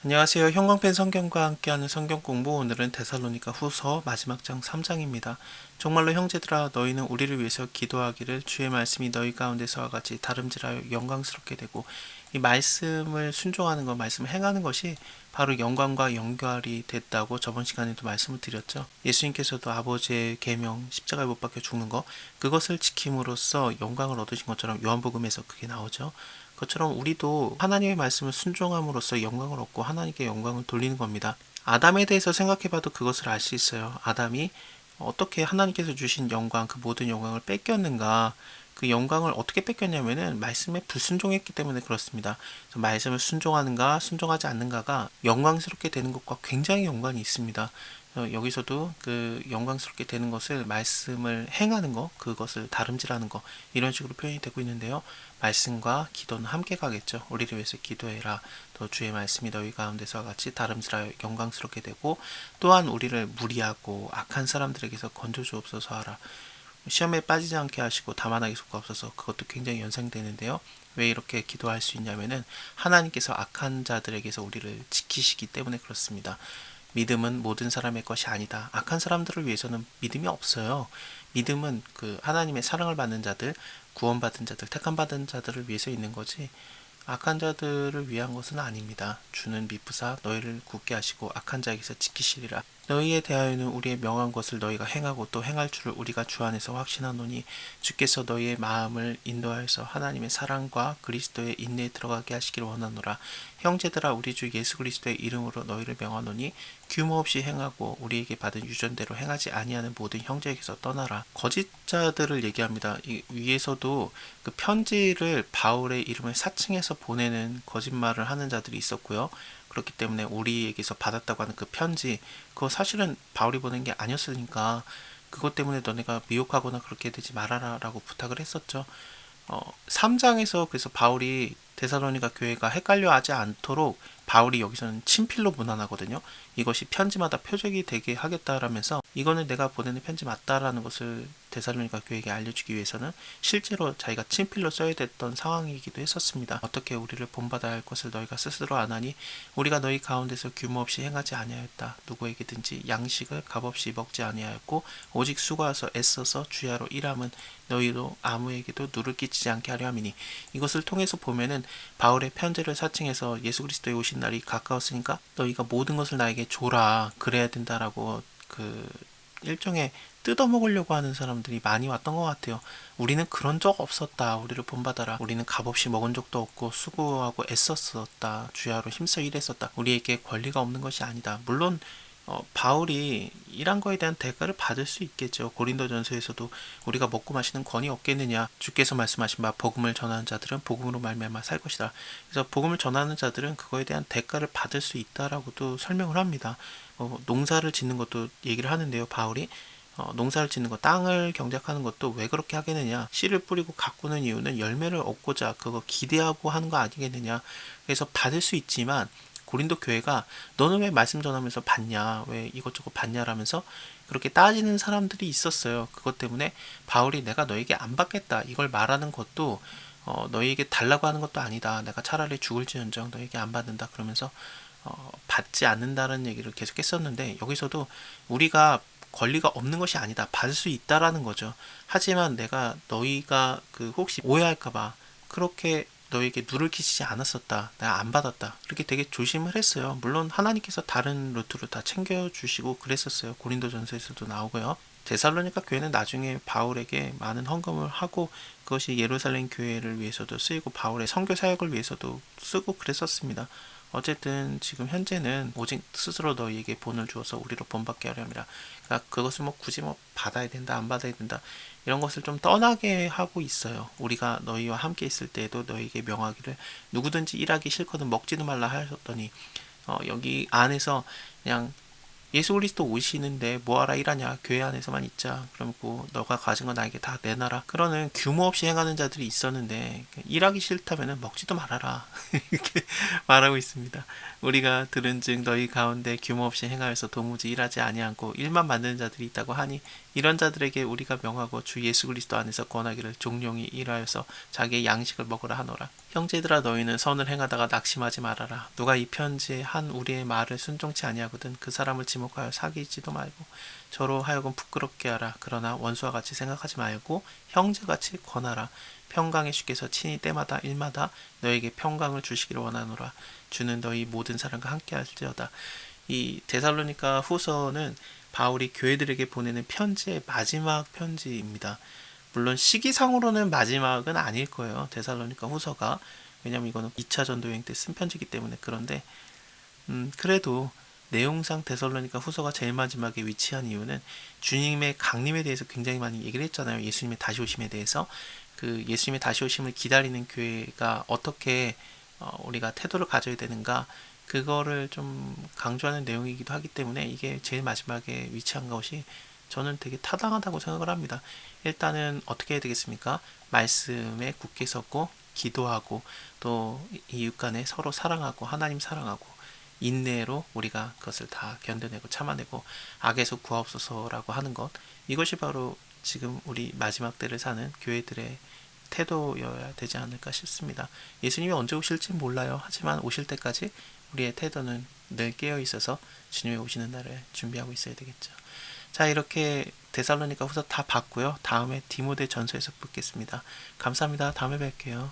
안녕하세요. 형광펜 성경과 함께하는 성경 공부, 오늘은 데살로니가 후서 마지막 장 3장입니다. 정말로 형제들아, 너희는 우리를 위해서 기도하기를, 주의 말씀이 너희 가운데서와 같이 다름질하여 영광스럽게 되고, 이 말씀을 순종하는 것, 말씀을 행하는 것이 바로 영광과 연결이 됐다고 저번 시간에도 말씀을 드렸죠. 예수님께서도 아버지의 계명, 십자가에 못 박혀 죽는 것, 그것을 지킴으로써 영광을 얻으신 것처럼 요한복음에서 그게 나오죠. 그것처럼 우리도 하나님의 말씀을 순종함으로써 영광을 얻고 하나님께 영광을 돌리는 겁니다. 아담에 대해서 생각해봐도 그것을 알 수 있어요. 아담이 어떻게 하나님께서 주신 영광, 그 모든 영광을 뺏겼는가? 그 영광을 어떻게 뺏겼냐면은 말씀에 불순종했기 때문에 그렇습니다. 그래서 말씀을 순종하는가, 순종하지 않는가가 영광스럽게 되는 것과 굉장히 연관이 있습니다. 여기서도 그 영광스럽게 되는 것을 말씀을 행하는 것, 그것을 다름질하는 것, 이런 식으로 표현이 되고 있는데요. 말씀과 기도는 함께 가겠죠. 우리를 위해서 기도해라. 또 주의 말씀이 너희 가운데서와 같이 다름질하여 영광스럽게 되고, 또한 우리를 무리하고 악한 사람들에게서 건져주옵소서 하라. 시험에 빠지지 않게 하시고 다만하게 속하옵소서. 그것도 굉장히 연상되는데요. 왜 이렇게 기도할 수 있냐면은 하나님께서 악한 자들에게서 우리를 지키시기 때문에 그렇습니다. 믿음은 모든 사람의 것이 아니다. 악한 사람들을 위해서는 믿음이 없어요. 믿음은 그 하나님의 사랑을 받는 자들, 구원받은 자들, 택함받은 자들을 위해서 있는 거지, 악한 자들을 위한 것은 아닙니다. 주는 미쁘사 너희를 굳게 하시고 악한 자에게서 지키시리라. 너희에 대하여는 우리의 명한 것을 너희가 행하고 또 행할 줄을 우리가 주 안에서 확신하노니, 주께서 너희의 마음을 인도하여서 하나님의 사랑과 그리스도의 인내에 들어가게 하시기를 원하노라. 형제들아, 우리 주 예수 그리스도의 이름으로 너희를 명하노니 규모 없이 행하고 우리에게 받은 유전대로 행하지 아니하는 모든 형제에게서 떠나라. 거짓 자들을 얘기합니다. 이 위에서도 그 편지를 바울의 이름을 사칭해서 보내는 거짓말을 하는 자들이 있었고요. 그렇기 때문에 우리에게서 받았다고 하는 그 편지, 그거 사실은 바울이 보낸 게 아니었으니까 그것 때문에 너네가 미혹하거나 그렇게 되지 말아라 라고 부탁을 했었죠. 3장에서 그래서 바울이 데살로니가 교회가 헷갈려 하지 않도록 바울이 여기서는 친필로 문안하거든요. 이것이 편지마다 표적이 되게 하겠다라면서 이거는 내가 보내는 편지 맞다라는 것을 데살로니가 교회에게 알려주기 위해서는 실제로 자기가 친필로 써야 됐던 상황이기도 했었습니다. 어떻게 우리를 본받아야 할 것을 너희가 스스로 아나니 우리가 너희 가운데서 규모 없이 행하지 아니하였다. 누구에게든지 양식을 값없이 먹지 아니하였고 오직 수고하서 애써서 주야로 일함은 너희도 아무에게도 누를 끼치지 않게 하려 함이니, 이것을 통해서 보면은 바울의 편지를 사칭해서 예수 그리스도의 오신 날이 가까웠으니까 너희가 모든 것을 나에게 줘라, 그래야 된다라고 그 일종의 뜯어먹으려고 하는 사람들이 많이 왔던 것 같아요. 우리는 그런 적 없었다. 우리를 본받아라. 우리는 값없이 먹은 적도 없고 수고하고 애썼었다. 주야로 힘써 일했었다. 우리에게 권리가 없는 것이 아니다. 물론 바울이 일한 거에 대한 대가를 받을 수 있겠죠. 고린도전서에서도 우리가 먹고 마시는 권이 없겠느냐. 주께서 말씀하신 바 복음을 전하는 자들은 복음으로 말미암아 살 것이다. 그래서 복음을 전하는 자들은 그거에 대한 대가를 받을 수 있다라고도 설명을 합니다. 농사를 짓는 것도 얘기를 하는데요. 바울이 농사를 짓는 것, 땅을 경작하는 것도 왜 그렇게 하겠느냐. 씨를 뿌리고 가꾸는 이유는 열매를 얻고자 그거 기대하고 하는 거 아니겠느냐. 그래서 받을 수 있지만 고린도 교회가 너는 왜 말씀 전하면서 받냐, 왜 이것저것 받냐라면서 그렇게 따지는 사람들이 있었어요. 그것 때문에 바울이 내가 너에게 안 받겠다 이걸 말하는 것도 너희에게 달라고 하는 것도 아니다. 내가 차라리 죽을지언정 너에게 안 받는다 그러면서 받지 않는다는 얘기를 계속 했었는데, 여기서도 우리가 권리가 없는 것이 아니다. 받을 수 있다라는 거죠. 하지만 내가 너희가 그 혹시 오해할까봐 그렇게 너에게 누를 끼치지 않았었다. 내가 안 받았다. 그렇게 되게 조심을 했어요. 물론 하나님께서 다른 루트로 다 챙겨주시고 그랬었어요. 고린도전서에서도 나오고요. 데살로니가 교회는 나중에 바울에게 많은 헌금을 하고 그것이 예루살렘 교회를 위해서도 쓰이고 바울의 선교 사역을 위해서도 쓰고 그랬었습니다. 어쨌든 지금 현재는 오직 스스로 너희에게 본을 주어서 우리로 본받게 하려 함이라. 그러니까 그것을 뭐 굳이 뭐 받아야 된다 안 받아야 된다 이런 것을 좀 떠나게 하고 있어요. 우리가 너희와 함께 있을 때에도 너희에게 명하기를 누구든지 일하기 싫거든 먹지도 말라 하셨더니, 여기 안에서 그냥 예수 그리스도 오시는데 뭐하라 일하냐, 교회 안에서만 있자, 그러고 너가 가진 거 나에게 다 내놔라, 그러는 규모 없이 행하는 자들이 있었는데 일하기 싫다면 먹지도 말아라 이렇게 말하고 있습니다. 우리가 들은즉 너희 가운데 규모 없이 행하여서 도무지 일하지 아니하고 일만 만드는 자들이 있다고 하니 이런 자들에게 우리가 명하고 주 예수 그리스도 안에서 권하기를 종용이 일하여서 자기의 양식을 먹으라 하노라. 형제들아 너희는 선을 행하다가 낙심하지 말아라. 누가 이 편지에 한 우리의 말을 순종치 아니하거든 그 사람을 지목하여 사귀지도 말고 저로 하여금 부끄럽게 하라. 그러나 원수와 같이 생각하지 말고 형제같이 권하라. 평강의 주께서 친히 때마다 일마다 너에게 평강을 주시기를 원하노라. 주는 너희 모든 사람과 함께 할지어다. 이 데살로니가 후서는 바울이 교회들에게 보내는 편지의 마지막 편지입니다. 물론 시기상으로는 마지막은 아닐 거예요. 데살로니가 후서가. 왜냐면 이거는 2차 전도 여행 때 쓴 편지이기 때문에. 그런데 그래도 내용상 데살로니가 후서가 제일 마지막에 위치한 이유는 주님의 강림에 대해서 굉장히 많이 얘기를 했잖아요. 예수님의 다시 오심에 대해서. 그 예수님의 다시 오심을 기다리는 교회가 어떻게 우리가 태도를 가져야 되는가, 그거를 좀 강조하는 내용이기도 하기 때문에 이게 제일 마지막에 위치한 것이 저는 되게 타당하다고 생각을 합니다. 일단은 어떻게 해야 되겠습니까? 말씀에 굳게 서고 기도하고 또 이웃 간에 서로 사랑하고 하나님 사랑하고 인내로 우리가 그것을 다 견뎌내고 참아내고 악에서 구하옵소서라고 하는 것, 이것이 바로 지금 우리 마지막 때를 사는 교회들의 태도여야 되지 않을까 싶습니다. 예수님이 언제 오실지 몰라요. 하지만 오실 때까지 우리의 태도는 늘 깨어 있어서 주님이 오시는 날을 준비하고 있어야 되겠죠. 자, 이렇게 데살로니가 후서 다 봤고요. 다음에 디모데 전서에서 뵙겠습니다. 감사합니다. 다음에 뵐게요.